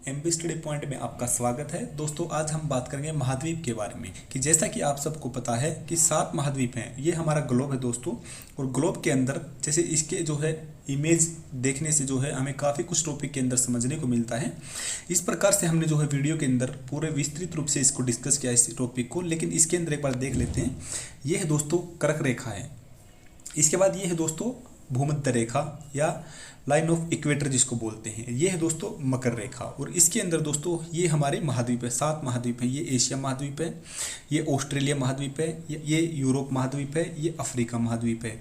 MB study point में आपका स्वागत है। दोस्तों आज हम बात करेंगे महाद्वीप के बारे में कि जैसा कि आप सबको पता है कि 7 महाद्वीप हैं। ये हमारा ग्लोब है दोस्तों, और ग्लोब के अंदर जैसे इसके जो है इमेज देखने से जो है हमें काफ़ी कुछ टॉपिक के अंदर समझने को मिलता है। इस प्रकार से हमने जो है वीडियो के अंदर पूरे विस्तृत रूप से इसको डिस्कस किया इस टॉपिक को, लेकिन इसके अंदर एक बार देख लेते हैं। ये है दोस्तों कर्क रेखा है, इसके बाद ये है दोस्तों भूमध्य रेखा या लाइन ऑफ इक्वेटर जिसको बोलते हैं। ये है दोस्तों मकर रेखा, और इसके अंदर दोस्तों ये हमारे महाद्वीप है, 7 महाद्वीप है। ये एशिया महाद्वीप है, ये ऑस्ट्रेलिया महाद्वीप है, ये यूरोप महाद्वीप है, ये अफ्रीका महाद्वीप है,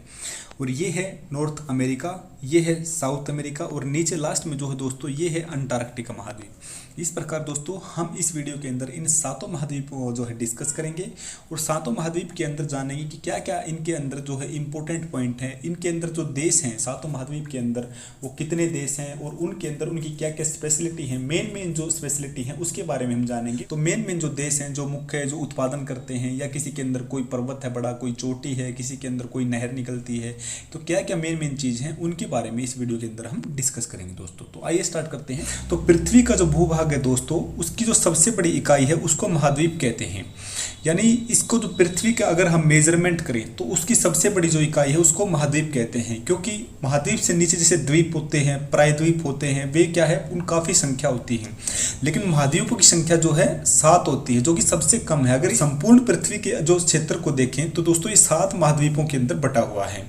और ये है नॉर्थ अमेरिका, ये है साउथ अमेरिका, और नीचे लास्ट में जो है दोस्तों ये है अंटार्कटिका महाद्वीप। इस प्रकार दोस्तों हम इस वीडियो के अंदर इन 7 महाद्वीपों को जो है डिस्कस करेंगे, और 7 महाद्वीप के अंदर जानेंगे कि क्या क्या इनके अंदर जो है इंपॉर्टेंट पॉइंट है। इनके अंदर जो देश हैं 7 महाद्वीप के अंदर वो कितने देश हैं, और उनके अंदर उनकी क्या क्या स्पेशलिटी है, मेन जो स्पेशलिटी है उसके बारे में हम जानेंगे। तो मेन जो देश हैं, जो मुख्य जो उत्पादन करते हैं, या किसी के अंदर कोई पर्वत है बड़ा, कोई चोटी है, किसी के अंदर कोई नहर निकलती है, तो क्या क्या मेन चीज़ हैं उनके बारे में इस वीडियो के अंदर हम डिस्कस करेंगे दोस्तों। तो आइए स्टार्ट करते हैं। तो पृथ्वी का जो भूभाग है दोस्तों, उसकी जो सबसे बड़ी इकाई है उसको महाद्वीप कहते हैं। यानी इसको जो पृथ्वी का अगर हम मेजरमेंट करें तो उसकी सबसे बड़ी जो इकाई है उसको महाद्वीप कहते हैं, क्योंकि महाद्वीप से नीचे जैसे द्वीप होते हैं, प्रायद्वीप होते हैं, वे क्या है उन काफ़ी संख्या होती है, लेकिन महाद्वीपों की संख्या जो है 7 होती है, जो कि सबसे कम है। अगर संपूर्ण पृथ्वी के जो क्षेत्र को देखें तो दोस्तों ये 7 महाद्वीपों के अंदर बटा हुआ है।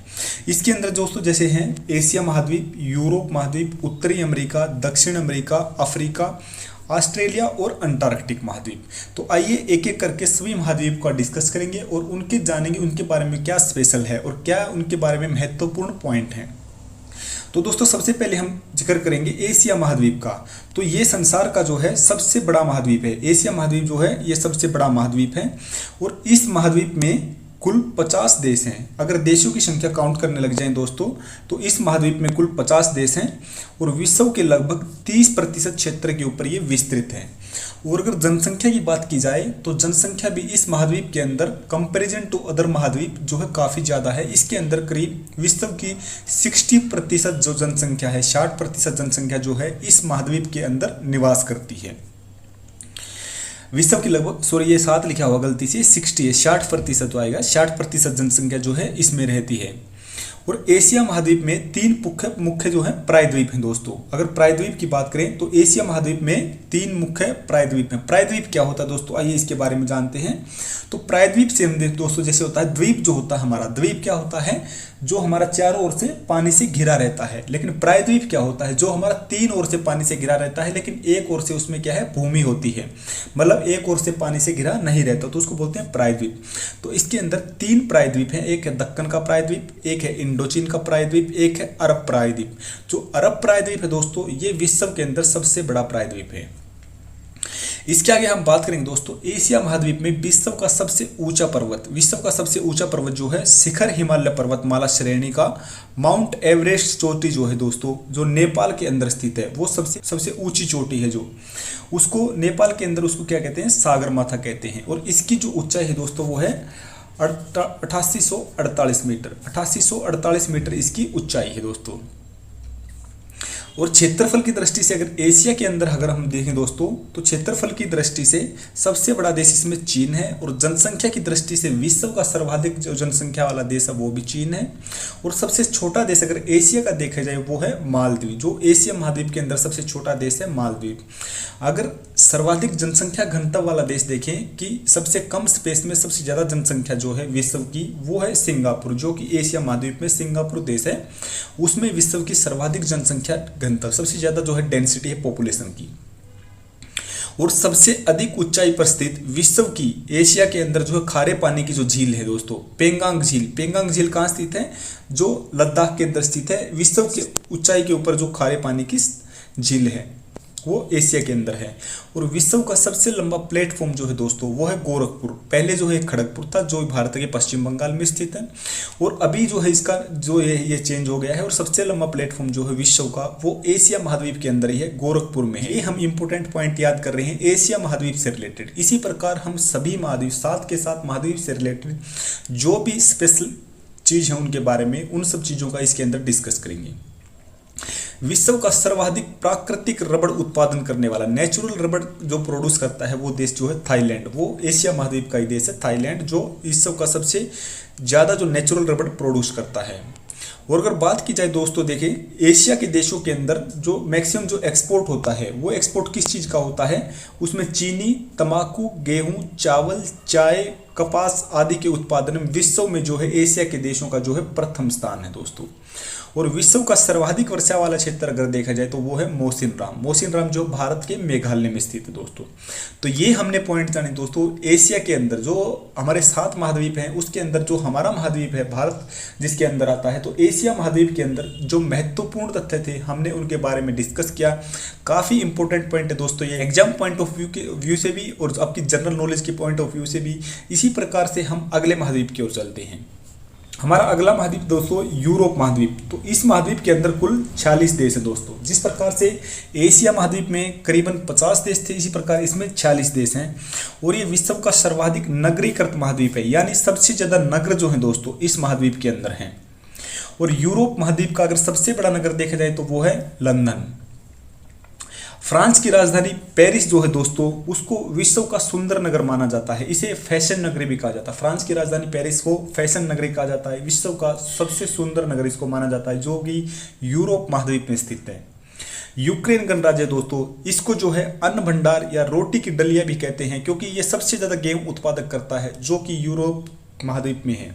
इसके अंदर दोस्तों जैसे हैं एशिया महाद्वीप, यूरोप महाद्वीप, उत्तरी अमेरिका, दक्षिण अमेरिका, अफ्रीका, ऑस्ट्रेलिया और अंटार्कटिक महाद्वीप। तो आइए एक एक करके सभी महाद्वीप का डिस्कस करेंगे और उनके जानेंगे उनके बारे में क्या स्पेशल है और क्या उनके बारे में महत्वपूर्ण पॉइंट हैं। तो दोस्तों सबसे पहले हम जिक्र करेंगे एशिया महाद्वीप का। तो ये संसार का जो है सबसे बड़ा महाद्वीप है। एशिया महाद्वीप जो है ये सबसे बड़ा महाद्वीप है, और इस महाद्वीप में कुल 50 देश हैं। अगर देशों की संख्या काउंट करने लग जाएं दोस्तों, तो इस महाद्वीप में कुल 50 देश हैं, और विश्व के लगभग 30% क्षेत्र के ऊपर ये विस्तृत है। और अगर जनसंख्या की बात की जाए तो जनसंख्या भी इस महाद्वीप के अंदर कंपैरिजन टू अदर महाद्वीप जो है काफ़ी ज़्यादा है। इसके अंदर करीब विश्व की 60% जो जनसंख्या है, 60% जनसंख्या जो है इस महाद्वीप के अंदर निवास करती है। विश्व की लगभग, सॉरी ये 7 लिखा हुआ गलती से, 60 है, 60% तो आएगा, 60% जनसंख्या जो है इसमें रहती है। और एशिया महाद्वीप में 3 मुख्य जो है प्रायद्वीप हैं दोस्तों। अगर प्रायद्वीप की बात करें तो एशिया महाद्वीप में 3 मुख्य प्रायद्वीप हैं। प्रायद्वीप क्या होता है दोस्तों, आइए इसके बारे में जानते हैं। तो प्रायद्वीप से हम देख दोस्तों, जैसे होता है द्वीप जो होता है हमारा, द्वीप क्या होता है जो हमारा चारों ओर से पानी से घिरा रहता है, लेकिन प्रायद्वीप क्या होता है जो हमारा 3 ओर से पानी से घिरा रहता है, लेकिन एक ओर से उसमें क्या है भूमि होती है, मतलब एक ओर से पानी से घिरा नहीं रहता, तो उसको बोलते हैं प्रायद्वीप। तो इसके अंदर 3 प्रायद्वीप हैं, एक है दक्कन का प्रायद्वीप, एक है इंडोचीन का प्रायद्वीप, एक है अरब प्रायद्वीप। जो अरब प्रायद्वीप है दोस्तों ये विश्व के अंदर सबसे बड़ा प्रायद्वीप है। इसके आगे हम बात करेंगे दोस्तों एशिया महाद्वीप में विश्व का सबसे ऊंचा पर्वत जो है शिखर हिमालय पर्वतमाला श्रेणी का माउंट एवरेस्ट चोटी जो है दोस्तों, जो नेपाल के अंदर स्थित है, वो सबसे ऊंची चोटी है, जो उसको नेपाल के अंदर उसको क्या कहते हैं, सागरमाथा कहते हैं। और इसकी जो ऊंचाई है दोस्तों वो है 8848 मीटर, 8848 मीटर इसकी ऊंचाई है दोस्तों। और क्षेत्रफल की दृष्टि से अगर एशिया के अंदर अगर हम देखें दोस्तों, तो क्षेत्रफल की दृष्टि से सबसे बड़ा देश इसमें चीन है, और जनसंख्या की दृष्टि से विश्व का सर्वाधिक जो जनसंख्या वाला देश है वो भी चीन है। और सबसे छोटा देश अगर एशिया का देखा जाए वो है मालदीव, जो एशिया महाद्वीप के अंदर सबसे छोटा देश है मालदीव। अगर सर्वाधिक जनसंख्या घनत्व वाला देश देखें कि सबसे कम स्पेस में सबसे ज़्यादा जनसंख्या जो है विश्व की, वो है सिंगापुर, जो कि एशिया महाद्वीप में सिंगापुर देश है, उसमें विश्व की सर्वाधिक जनसंख्या घनत्व, सबसे ज़्यादा जो है डेंसिटी है पॉपुलेशन की। और सबसे अधिक ऊंचाई पर स्थित विश्व की एशिया के अंदर जो है खारे पानी की जो झील है दोस्तों, पेंगांग झील कहाँ स्थित है, जो लद्दाख के अंदर स्थित है। विश्व की ऊंचाई के ऊपर जो खारे पानी की झील है वो एशिया के अंदर है। और विश्व का सबसे लंबा प्लेटफॉर्म जो है दोस्तों वो है गोरखपुर। पहले जो है खड़गपुर था, जो भारत के पश्चिम बंगाल में स्थित है, और अभी जो है इसका जो ये चेंज हो गया है, और सबसे लंबा प्लेटफॉर्म जो है विश्व का वो एशिया महाद्वीप के अंदर ही है, गोरखपुर में है। ये हम इंपोर्टेंट पॉइंट याद कर रहे हैं एशिया महाद्वीप से रिलेटेड। इसी प्रकार हम सभी महाद्वीप 7 के 7 महाद्वीप से रिलेटेड जो भी स्पेशल चीज़ है उनके बारे में, उन सब चीज़ों का इसके अंदर डिस्कस करेंगे। विश्व का सर्वाधिक प्राकृतिक रबड़ उत्पादन करने वाला, नेचुरल रबड़ जो प्रोड्यूस करता है वो देश जो है थाईलैंड, वो एशिया महाद्वीप का ही देश है थाईलैंड, जो विश्व का सबसे ज़्यादा जो नेचुरल रबड़ प्रोड्यूस करता है। और अगर बात की जाए दोस्तों, देखिए एशिया के देशों के अंदर जो मैक्सिमम जो एक्सपोर्ट होता है वो एक्सपोर्ट किस चीज़ का होता है, उसमें चीनी, तंबाकू, गेहूं, चावल, चाय, कपास आदि के उत्पादन में विश्व में जो है एशिया के देशों का जो है प्रथम स्थान है दोस्तों। और विश्व का सर्वाधिक वर्षा वाला क्षेत्र अगर देखा जाए तो वो है मौसिनराम जो भारत के मेघालय में स्थित है दोस्तों। तो ये हमने पॉइंट जाने दोस्तों, एशिया के अंदर जो हमारे 7 महाद्वीप हैं उसके अंदर जो हमारा महाद्वीप है भारत जिसके अंदर आता है, तो एशिया महाद्वीप के अंदर जो महत्वपूर्ण तथ्य थे हमने उनके बारे में डिस्कस किया। काफ़ी इंपॉर्टेंट पॉइंट है दोस्तों, ये एग्जाम पॉइंट ऑफ व्यू से भी और आपकी जनरल नॉलेज के पॉइंट ऑफ व्यू से भी। इसी प्रकार से हम अगले महाद्वीप की ओर चलते हैं। हमारा अगला महाद्वीप दोस्तों यूरोप महाद्वीप। तो इस महाद्वीप के अंदर कुल 46 देश है दोस्तों। जिस प्रकार से एशिया महाद्वीप में करीबन 50 देश थे, इसी प्रकार इसमें 46 देश हैं। और ये विश्व का सर्वाधिक नगरीकृत महाद्वीप है, यानी सबसे ज़्यादा नगर जो है दोस्तों इस महाद्वीप के अंदर हैं। और यूरोप महाद्वीप का अगर सबसे बड़ा नगर देखा जाए तो वो है लंदन। फ्रांस की राजधानी पेरिस जो है दोस्तों उसको विश्व का सुंदर नगर माना जाता है, इसे फैशन नगरी भी कहा जाता है। फ्रांस की राजधानी पेरिस को फैशन नगरी कहा जाता है, विश्व का सबसे सुंदर नगर इसको माना जाता है, जो कि यूरोप महाद्वीप में स्थित है। यूक्रेन गणराज्य दोस्तों इसको जो है अन्न भंडार या रोटी की डलिया भी कहते हैं, क्योंकि ये सबसे ज़्यादा गेहूं उत्पादक करता है जो कि यूरोप महाद्वीप में है।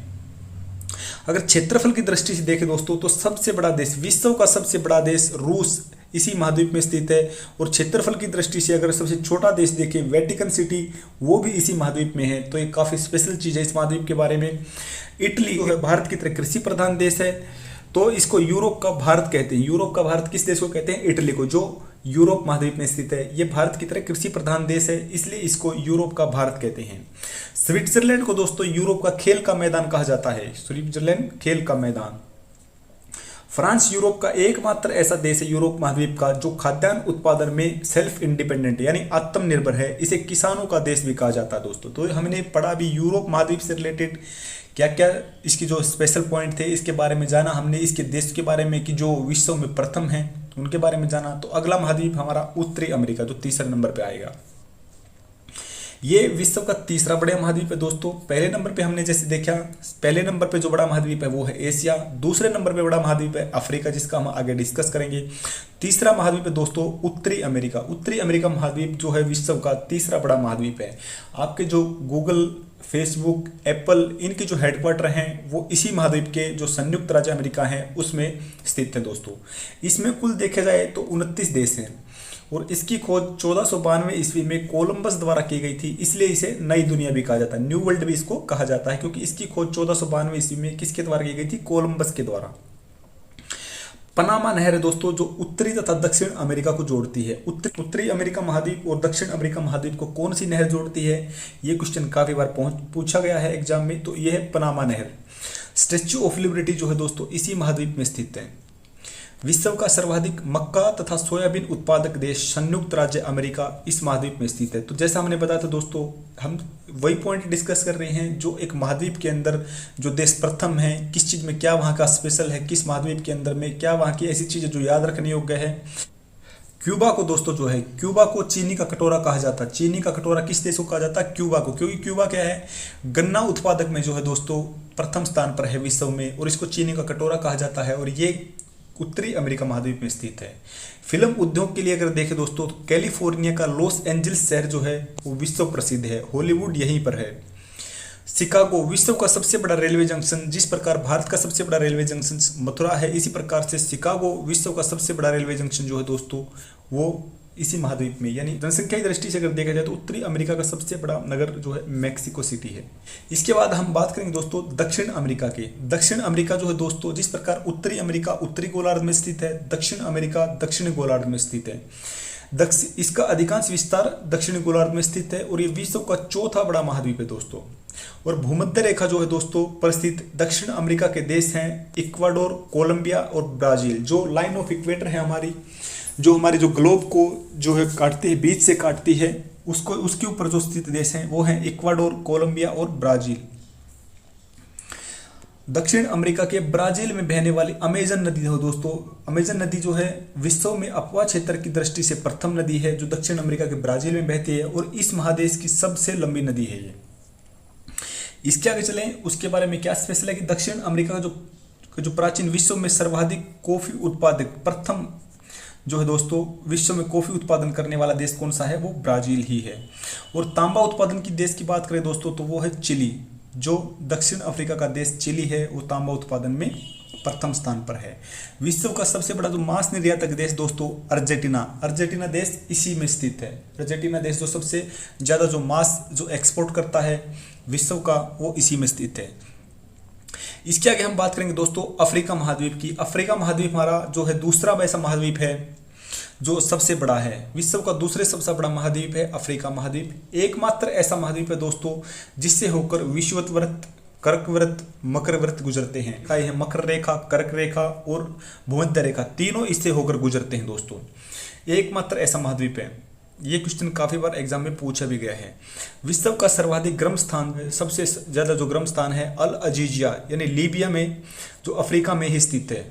अगर क्षेत्रफल की दृष्टि से देखें दोस्तों तो सबसे बड़ा देश, विश्व का सबसे बड़ा देश रूस इसी महाद्वीप में स्थित है। और क्षेत्रफल की दृष्टि से अगर सबसे छोटा देश देखें वेटिकन सिटी, वो भी इसी महाद्वीप में है। तो ये काफ़ी स्पेशल चीज़ है इस महाद्वीप के बारे में। इटली जो है भारत की तरह कृषि प्रधान देश है, तो इसको यूरोप का भारत कहते हैं। यूरोप का भारत किस देश को कहते हैं? इटली को, जो यूरोप महाद्वीप में स्थित है। ये भारत की तरह कृषि प्रधान देश है, इसलिए इसको यूरोप का भारत कहते हैं। स्विट्जरलैंड को दोस्तों यूरोप का खेल का मैदान कहा जाता है, स्विट्जरलैंड खेल का मैदान। फ्रांस यूरोप का एकमात्र ऐसा देश है यूरोप महाद्वीप का जो खाद्यान्न उत्पादन में सेल्फ इंडिपेंडेंट यानी आत्मनिर्भर है, इसे किसानों का देश भी कहा जाता है दोस्तों। तो हमने पढ़ा भी यूरोप महाद्वीप से रिलेटेड क्या क्या इसकी जो स्पेशल पॉइंट थे इसके बारे में जाना हमने, इसके देश के बारे में कि जो विश्व में प्रथम है उनके बारे में जाना। तो अगला महाद्वीप हमारा उत्तरी अमेरिका जो तीसरे नंबर पे आएगा। ये विश्व का तीसरा बड़ा महाद्वीप है दोस्तों। पहले नंबर पे हमने जैसे देखा, पहले नंबर पे जो बड़ा महाद्वीप है वो है एशिया, दूसरे नंबर पे बड़ा महाद्वीप है अफ्रीका जिसका हम आगे डिस्कस करेंगे। तीसरा महाद्वीप है दोस्तों उत्तरी अमेरिका। उत्तरी अमेरिका महाद्वीप जो है विश्व का तीसरा बड़ा महाद्वीप है। आपके जो गूगल, फेसबुक, एप्पल इनके जो हेडक्वार्टर हैं वो इसी महाद्वीप के जो संयुक्त राज्य अमेरिका हैं उसमें स्थित है दोस्तों। इसमें कुल देखा जाए तो 29 देश हैं और इसकी खोज 1492 ईस्वी में कोलंबस द्वारा की गई थी, इसलिए इसे नई दुनिया भी कहा जाता है, न्यू वर्ल्ड भी इसको कहा जाता है, क्योंकि इसकी खोज 1492 ईस्वी में किसके द्वारा की गई थी? कोलंबस के द्वारा। पनामा नहर है दोस्तों जो उत्तरी तथा दक्षिण अमेरिका को जोड़ती है। उत्तरी अमेरिका महाद्वीप और दक्षिण अमेरिका महाद्वीप को कौन सी नहर जोड़ती है? ये क्वेश्चन काफी बार पूछा गया है एग्जाम में, तो यह है पनामा नहर। स्टैच्यू ऑफ लिबर्टी जो है दोस्तों इसी महाद्वीप में स्थित है। विश्व का सर्वाधिक मक्का तथा सोयाबीन उत्पादक देश संयुक्त राज्य अमेरिका इस महाद्वीप में स्थित है। तो जैसा हमने बताया था दोस्तों, हम वही पॉइंट डिस्कस कर रहे हैं जो एक महाद्वीप के अंदर जो देश प्रथम है, किस चीज़ में क्या वहाँ का स्पेशल है, किस महाद्वीप के अंदर में क्या वहाँ की ऐसी चीज़ें जो याद रखने योग्य है। क्यूबा को दोस्तों जो है, क्यूबा को चीनी का कटोरा कहा जाता है। चीनी का कटोरा किस देश को कहा जाता है? क्यूबा को, क्योंकि क्यूबा क्या है, गन्ना उत्पादक में जो है दोस्तों प्रथम स्थान पर है विश्व में, और इसको चीनी का कटोरा कहा जाता है। और ये उत्तरी अमेरिका महाद्वीप में स्थित है। फिल्म उद्योग के लिए अगर देखें दोस्तों तो कैलिफोर्निया का लॉस एंजल्स शहर जो है वो विश्व प्रसिद्ध है, हॉलीवुड यहीं पर है। शिकागो विश्व का सबसे बड़ा रेलवे जंक्शन, जिस प्रकार भारत का सबसे बड़ा रेलवे जंक्शन मथुरा है, इसी प्रकार से शिकागो विश्व का सबसे बड़ा रेलवे जंक्शन जो है दोस्तों वो इसी महाद्वीप में, यानी जनसंख्या की दृष्टि से अगर देखा जाए तो उत्तरी अमेरिका का सबसे बड़ा नगर जो है मैक्सिको सिटी है। इसके बाद हम बात करेंगे दोस्तों दक्षिण अमेरिका के। दक्षिण अमेरिका जो है दोस्तों, जिस प्रकार उत्तरी अमेरिका उत्तरी गोलार्ध में स्थित है, दक्षिण अमेरिका दक्षिणी गोलार्ध में स्थित है। इसका अधिकांश विस्तार दक्षिणी गोलार्ध में स्थित है और ये विश्व का चौथा बड़ा महाद्वीप है दोस्तों। और भूमध्य रेखा जो है दोस्तों पर स्थित दक्षिण अमेरिका के देश हैं इक्वाडोर, कोलंबिया और ब्राजील। जो लाइन ऑफ इक्वेटर है हमारी, जो हमारे जो ग्लोब को जो है काटती है, बीच से काटती है, उसको उसके ऊपर जो स्थित देश हैं वो हैं इक्वाडोर, कोलंबिया और ब्राजील। दक्षिण अमेरिका के ब्राजील में बहने वाली अमेजन नदी हो दोस्तों। अमेजन नदी जो है विश्व में अपवा क्षेत्र की दृष्टि से प्रथम नदी है जो दक्षिण अमेरिका के ब्राजील में बहती है और इस महादेश की सबसे लंबी नदी है ये। इसके आगे चलें, उसके बारे में क्या स्पेशल है कि दक्षिण अमेरिका का जो प्राचीन विश्व में सर्वाधिक कॉफी उत्पादक प्रथम जो है दोस्तों विश्व में कॉफी उत्पादन करने वाला देश कौन सा है, वो ब्राजील ही है। और तांबा उत्पादन की देश की बात करें दोस्तों तो वो है चिली। जो दक्षिण अफ्रीका का देश चिली है वो तांबा उत्पादन में प्रथम स्थान पर है। विश्व का सबसे बड़ा जो मांस निर्यातक देश दोस्तों अर्जेंटीना देश इसी में स्थित है। अर्जेंटीना देश जो सबसे ज़्यादा जो मांस जो एक्सपोर्ट करता है विश्व का वो इसी में स्थित है। इसके आगे हम बात करेंगे दोस्तों अफ्रीका महाद्वीप की। अफ्रीका महाद्वीप हमारा जो है दूसरा वैसा महाद्वीप है जो सबसे बड़ा है। विश्व का दूसरे सबसे बड़ा महाद्वीप है अफ्रीका महाद्वीप। एकमात्र ऐसा महाद्वीप है दोस्तों जिससे होकर विषुवत, कर्कवृत्त, मकर वृत्त गुजरते हैं। का है मकर रेखा, कर्क रेखा और भूमध्य रेखा, तीनों इससे होकर गुजरते हैं दोस्तों। एकमात्र ऐसा महाद्वीप है। ये क्वेश्चन काफी बार एग्जाम में पूछा भी गया है। विश्व का सर्वाधिक गर्म स्थान, सबसे ज्यादा जो गर्म स्थान है अल अजीजिया यानी लीबिया में जो अफ्रीका में ही स्थित है।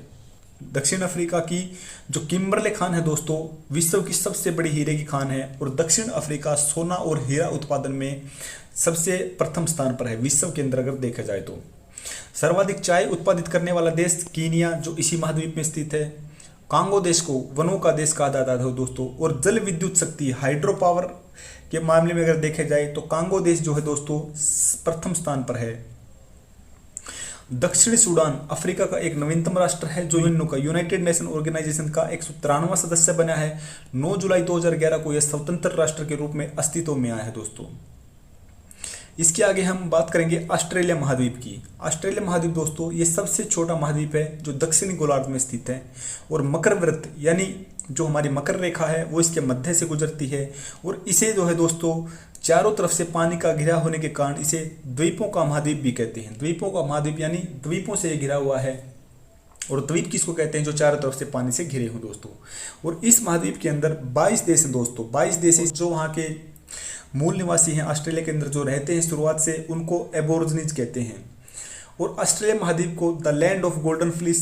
दक्षिण अफ्रीका की जो किम्बरले खान है दोस्तों विश्व की सबसे बड़ी हीरे की खान है और दक्षिण अफ्रीका सोना और हीरा उत्पादन में सबसे प्रथम स्थान पर है विश्व के अंदर अगर देखा जाए तो। सर्वाधिक चाय उत्पादित करने वाला देश कीनिया जो इसी महाद्वीप में स्थित है। कांगो देश को वनों का देश कहा जाता है दोस्तों। और जल विद्युत शक्ति हाइड्रो पावर के मामले में अगर देखे जाए तो कांगो देश जो है दोस्तों प्रथम स्थान पर है। दक्षिणी सूडान अफ्रीका का एक नवीनतम राष्ट्र है जो यूएनओ का यूनाइटेड नेशन ऑर्गेनाइजेशन का 193वां सदस्य बना है। 9 जुलाई 2011 को यह स्वतंत्र राष्ट्र के रूप में अस्तित्व में आया है दोस्तों। इसके आगे हम बात करेंगे ऑस्ट्रेलिया महाद्वीप की। ऑस्ट्रेलिया महाद्वीप दोस्तों ये सबसे छोटा महाद्वीप है जो दक्षिणी गोलार्ध में स्थित है और मकर वृत्त यानी जो हमारी मकर रेखा है वो इसके मध्य से गुजरती है। और इसे जो है दोस्तों चारों तरफ से पानी का घिरा होने के कारण इसे द्वीपों का महाद्वीप भी कहते हैं। द्वीपों का महाद्वीप यानी द्वीपों से घिरा हुआ है। और द्वीप किसको कहते हैं, जो चारों तरफ से पानी से घिरे हों दोस्तों। और इस महाद्वीप के अंदर 22 देश हैं दोस्तों। 22 देश जो वहाँ के मूल निवासी हैं ऑस्ट्रेलिया के अंदर जो रहते हैं शुरुआत से, उनको एबोरिजिनीज कहते हैं। और ऑस्ट्रेलिया महाद्वीप को the land of golden fleece,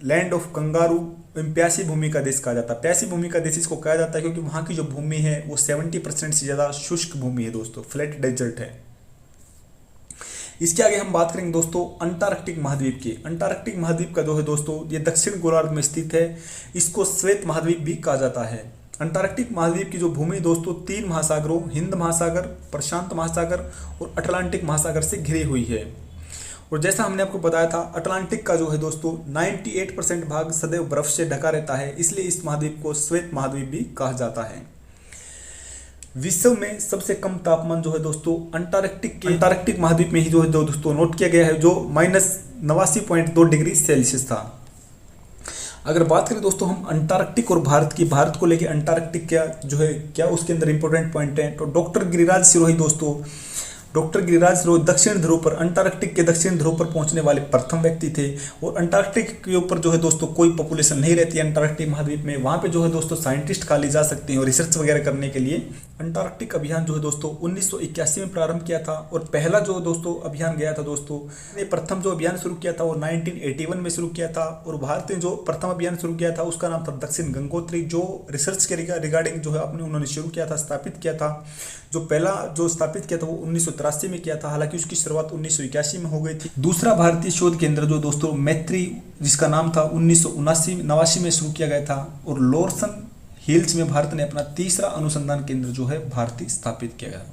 land of kangaroo, प्यासी भूमि का देश कहा जाता है। प्यासी भूमि का देश इसको कहा जाता है क्योंकि वहाँ की जो भूमि है वो 70% से ज़्यादा शुष्क भूमि है दोस्तों, फ्लैट डेजर्ट है। इसके आगे हम बात करेंगे दोस्तों अंटार्कटिक महाद्वीप की। अंटार्कटिक महाद्वीप का जो है दोस्तों ये दक्षिण गोलार्ध में स्थित है। इसको श्वेत महाद्वीप भी कहा जाता है। अंटार्कटिक महाद्वीप की जो भूमि दोस्तों 3 महासागरों हिंद महासागर, प्रशांत महासागर और अटलांटिक महासागर से घिरी हुई है। और जैसा हमने आपको बताया था अटलांटिक का जो है दोस्तों 98% भाग सदैव बर्फ से ढका रहता है, इसलिए इस महाद्वीप को श्वेत महाद्वीप भी कहा जाता है। विश्व में सबसे कम तापमान जो है दोस्तों अंटार्कटिक महाद्वीप में ही जो है दोस्तों नोट किया गया है, जो -89.2 डिग्री सेल्सियस था। अगर बात करें दोस्तों हम अंटार्कटिक और भारत को लेके अंटार्कटिक क्या उसके अंदर इंपॉर्टेंट पॉइंट है, तो डॉक्टर गिरिराज सिरोही दोस्तों, डॉक्टर गिरिराज सिरोही दक्षिण ध्रुव पर, अंटार्कटिक के दक्षिण ध्रुव पर पहुंचने वाले प्रथम व्यक्ति थे। और अंटार्कटिक के ऊपर जो है दोस्तों कोई पॉपुलेशन नहीं रहती है अंटार्कटिक महाद्वीप में, वहाँ पे जो है दोस्तों साइंटिस्ट खाली जा सकते हैं और रिसर्च वगैरह करने के लिए। अंटार्कटिक अभियान जो है दोस्तों 1981 में प्रारंभ किया था और पहला जो दोस्तों अभियान गया था दोस्तों, ने प्रथम जो अभियान शुरू किया था वो 1981 में शुरू किया था। और भारत ने जो प्रथम अभियान शुरू किया था उसका नाम था दक्षिण गंगोत्री, जो रिसर्च के रिगार्डिंग जो है उन्होंने शुरू किया था, स्थापित किया था। जो पहला जो स्थापित किया था वो 1983 में किया था, हालांकि उसकी शुरुआत 1981 में हो गई थी। दूसरा भारतीय शोध केंद्र जो दोस्तों मैत्री, जिसका नाम था 1989 में शुरू किया गया था। और लोरसन हिल्स में भारत ने अपना तीसरा अनुसंधान केंद्र जो है भारतीय स्थापित किया गया।